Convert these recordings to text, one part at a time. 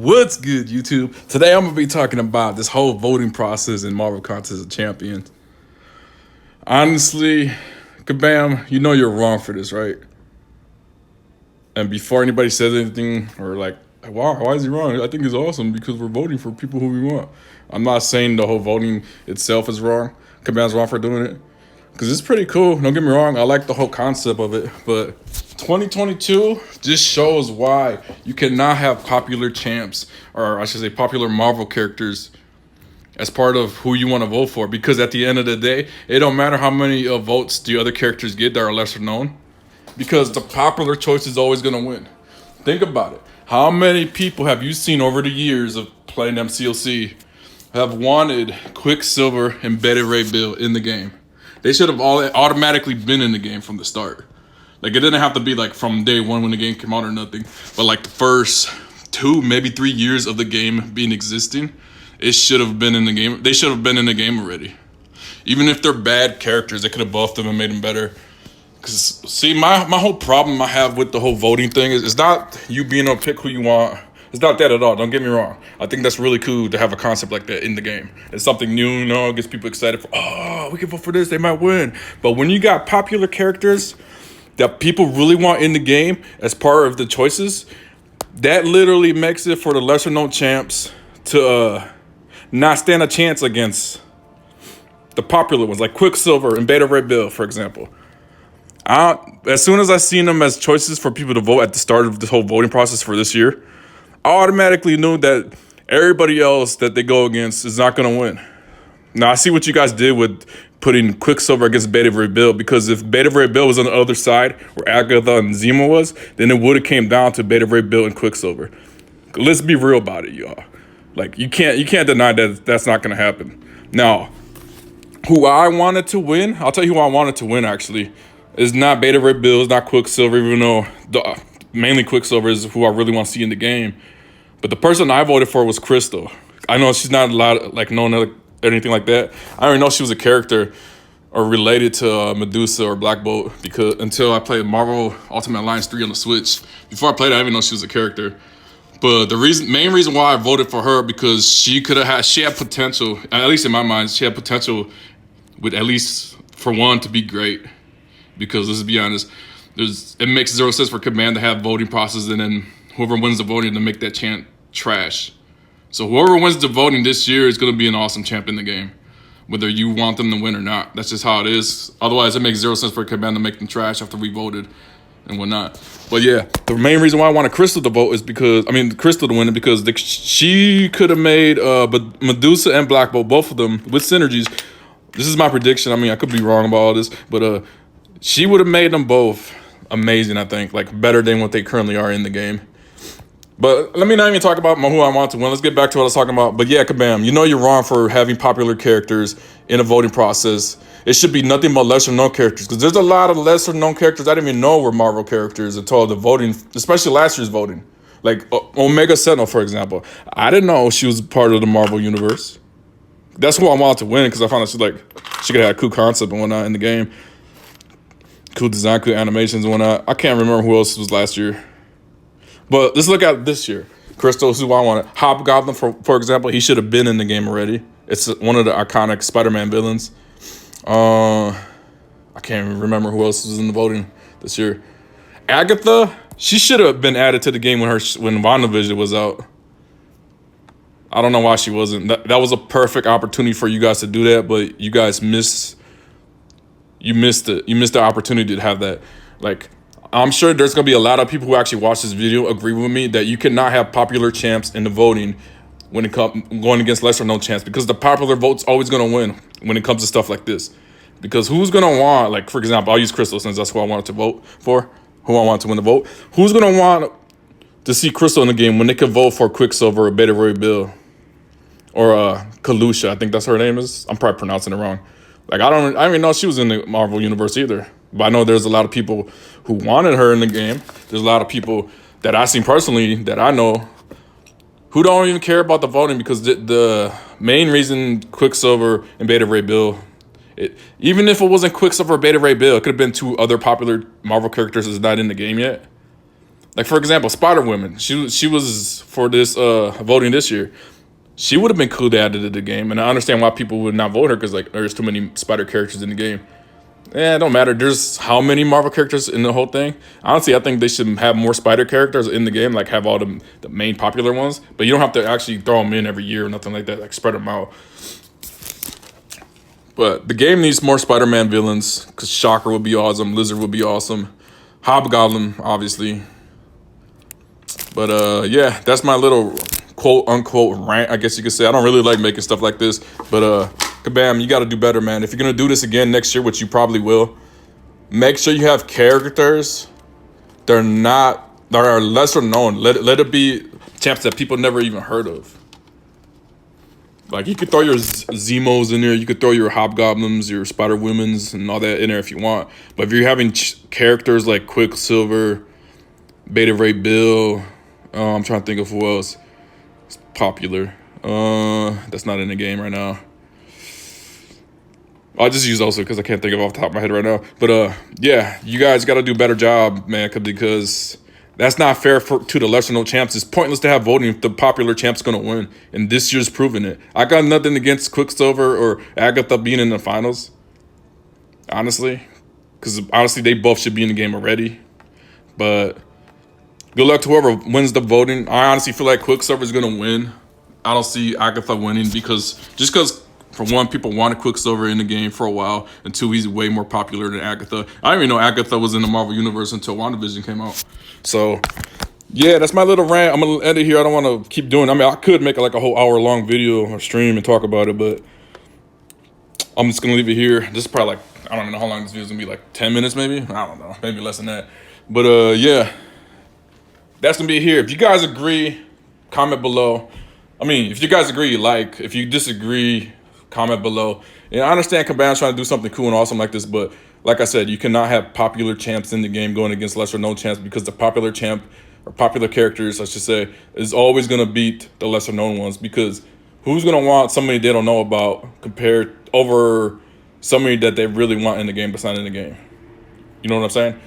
What's good, YouTube? Today I'm gonna be talking about this whole voting process in Marvel Contest of Champions. Honestly, Kabam, you know you're wrong for this, right? And before anybody says anything or like, wow, why is he wrong? I think it's awesome because we're voting for people who we want. I'm not saying the whole voting itself is wrong. Kabam's wrong for doing it. Because it's pretty cool. Don't get me wrong. I like the whole concept of it. But 2022 just shows why you cannot have popular champs, or I should say popular Marvel characters, as part of who you want to vote for. Because at the end of the day, it don't matter how many votes the other characters get that are lesser known. Because the popular choice is always going to win. Think about it. How many people have you seen over the years of playing MCLC have wanted Quicksilver and Betty Ray Bill in the game? They should have all automatically been in the game from the start. Like, it didn't have to be like from day one when the game came out or nothing. But like the first 2, maybe 3 years of the game being existing, it should have been in the game. They should have been in the game already. Even if they're bad characters, they could have buffed them and made them better. Because, see, my whole problem I have with the whole voting thing is it's not you being able to pick who you want. It's not that at all. Don't get me wrong. I think that's really cool to have a concept like that in the game. It's something new, you know, it gets people excited for, oh, we can vote for this, they might win. But when you got popular characters that people really want in the game as part of the choices, that literally makes it for the lesser known champs to not stand a chance against the popular ones, like Quicksilver and Beta Ray Bill, for example. As soon as I seen them as choices for people to vote at the start of this whole voting process for this year, I automatically knew that everybody else that they go against is not going to win. Now, I see what you guys did with putting Quicksilver against Beta Ray Bill, because if Beta Ray Bill was on the other side where Agatha and Zemo was, then it would have came down to Beta Ray Bill and Quicksilver. Let's be real about it, y'all. Like, you can't deny that that's not going to happen. Now, who I wanted to win, I'll tell you who I wanted to win, actually. It's not Beta Ray Bill, it's not Quicksilver, even though mainly Quicksilver is who I really want to see in the game. But the person I voted for was Crystal. I know she's not allowed, like, known or anything like that. I already know she was a character or related to Medusa or Black Bolt, because until I played Marvel Ultimate Alliance 3 on the Switch. Before I played it, I didn't even know she was a character. But the main reason why I voted for her, because she had potential, at least in my mind, she had potential with, at least for one, to be great. Because let's be honest, it makes zero sense for Command to have voting process and then whoever wins the voting to make that chant trash. So whoever wins the voting this year is going to be an awesome champ in the game, whether you want them to win or not. That's just how it is. Otherwise, it makes zero sense for Command to make them trash after we voted and whatnot. But yeah, the main reason why I wanted Crystal to vote is because, Crystal to win it, because she could have made Medusa and Black Bolt, both of them, with synergies. This is my prediction. I could be wrong about all this, but she would have made them both amazing, I think. Like, better than what they currently are in the game. But let me not even talk about who I want to win. Let's get back to what I was talking about. But yeah, Kabam, you know you're wrong for having popular characters in a voting process. It should be nothing but lesser known characters. Because there's a lot of lesser known characters I didn't even know were Marvel characters until the voting, especially last year's voting. Like Omega Sentinel, for example. I didn't know she was part of the Marvel universe. That's who I wanted to win, because I found out she could have a cool concept and whatnot in the game. Cool design, cool animations and whatnot. I can't remember who else was last year. But let's look at this year. Crystal, who I wanted. Hobgoblin, for example, he should have been in the game already. It's one of the iconic Spider-Man villains. I can't even remember who else was in the voting this year. Agatha, she should have been added to the game when WandaVision was out. I don't know why she wasn't. That was a perfect opportunity for you guys to do that, but you guys missed it. You missed the opportunity to have that. Like, I'm sure there's going to be a lot of people who actually watch this video agree with me that you cannot have popular champs in the voting when it comes going against lesser known champs, because the popular vote's always going to win when it comes to stuff like this. Because who's going to want, like, for example, I'll use Crystal since that's who I wanted to vote for, who I want to win the vote. Who's going to want to see Crystal in the game when they can vote for Quicksilver or Beta Ray Bill or Kalusha? I think that's her name is. I'm probably pronouncing it wrong. Like, I don't even know she was in the Marvel universe either. But I know there's a lot of people who wanted her in the game. There's a lot of people that I've seen personally that I know who don't even care about the voting, because the main reason Quicksilver and Beta Ray Bill, even if it wasn't Quicksilver or Beta Ray Bill, it could have been 2 other popular Marvel characters that's not in the game yet. Like for example, Spider Woman. She was for this voting this year. She would have been cool to add to the game, and I understand why people would not vote her because like there's too many Spider characters in the game. Yeah, it don't matter. There's how many Marvel characters in the whole thing. Honestly, I think they should have more Spider characters in the game, like have all the main popular ones. But you don't have to actually throw them in every year or nothing like that. Like spread them out. But the game needs more Spider-Man villains because Shocker would be awesome, Lizard would be awesome, Hobgoblin obviously. But yeah, that's my little quote unquote rant, I guess you could say. I don't really like making stuff like this, but Kabam, you got to do better, man. If you're gonna do this again next year, which you probably will, make sure you have characters that are lesser known. Let it be champs that people never even heard of. Like you could throw your Zemos in there, you could throw your Hobgoblins, your Spider Womens, and all that in there if you want. But if you're having characters like Quicksilver, Beta Ray Bill, I'm trying to think of who else is popular. That's not in the game right now. I'll just use those because I can't think of off the top of my head right now. But yeah, you guys got to do a better job, man, because that's not fair to the lesser known champs. It's pointless to have voting if the popular champ's going to win. And this year's proven it. I got nothing against Quicksilver or Agatha being in the finals. Honestly. Because honestly, they both should be in the game already. But good luck to whoever wins the voting. I honestly feel like Quicksilver's going to win. I don't see Agatha winning because for one, people wanted Quicksilver in the game for a while, and two, he's way more popular than Agatha. I didn't even know Agatha was in the Marvel Universe until WandaVision came out. So, yeah, that's my little rant. I'm going to end it here. I don't want to keep doing it. I mean, I could make like a whole hour-long video or stream and talk about it, but I'm just going to leave it here. This is probably like, I don't even know how long this video is going to be, like 10 minutes maybe? I don't know. Maybe less than that. But, yeah, that's going to be it here. If you guys agree, comment below. I mean, if you guys agree, like. If you disagree, comment below. And I understand Kabam's trying to do something cool and awesome like this, but like I said, you cannot have popular champs in the game going against lesser known champs because the popular champ or popular characters, I should say, is always going to beat the lesser known ones because who's going to want somebody they don't know about compared over somebody that they really want in the game but not in the game? You know what I'm saying?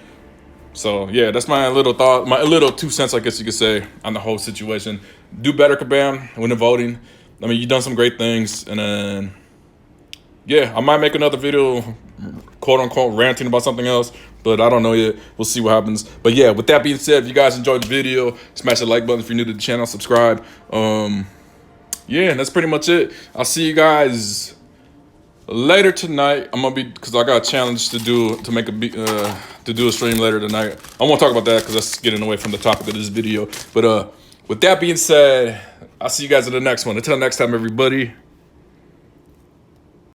So, yeah, that's my little thought, my little 2 cents, I guess you could say, on the whole situation. Do better, Kabam, when the voting. I mean, you've done some great things, and then, yeah, I might make another video, quote-unquote, ranting about something else, but I don't know yet. We'll see what happens. But, yeah, with that being said, if you guys enjoyed the video, smash the like button. If you're new to the channel, subscribe. Yeah, that's pretty much it. I'll see you guys later tonight. I'm gonna be because I got a challenge to do to do a stream later tonight. I won't talk about that because that's getting away from the topic of this video. But with that being said, I'll see you guys in the next one. Until next time, everybody.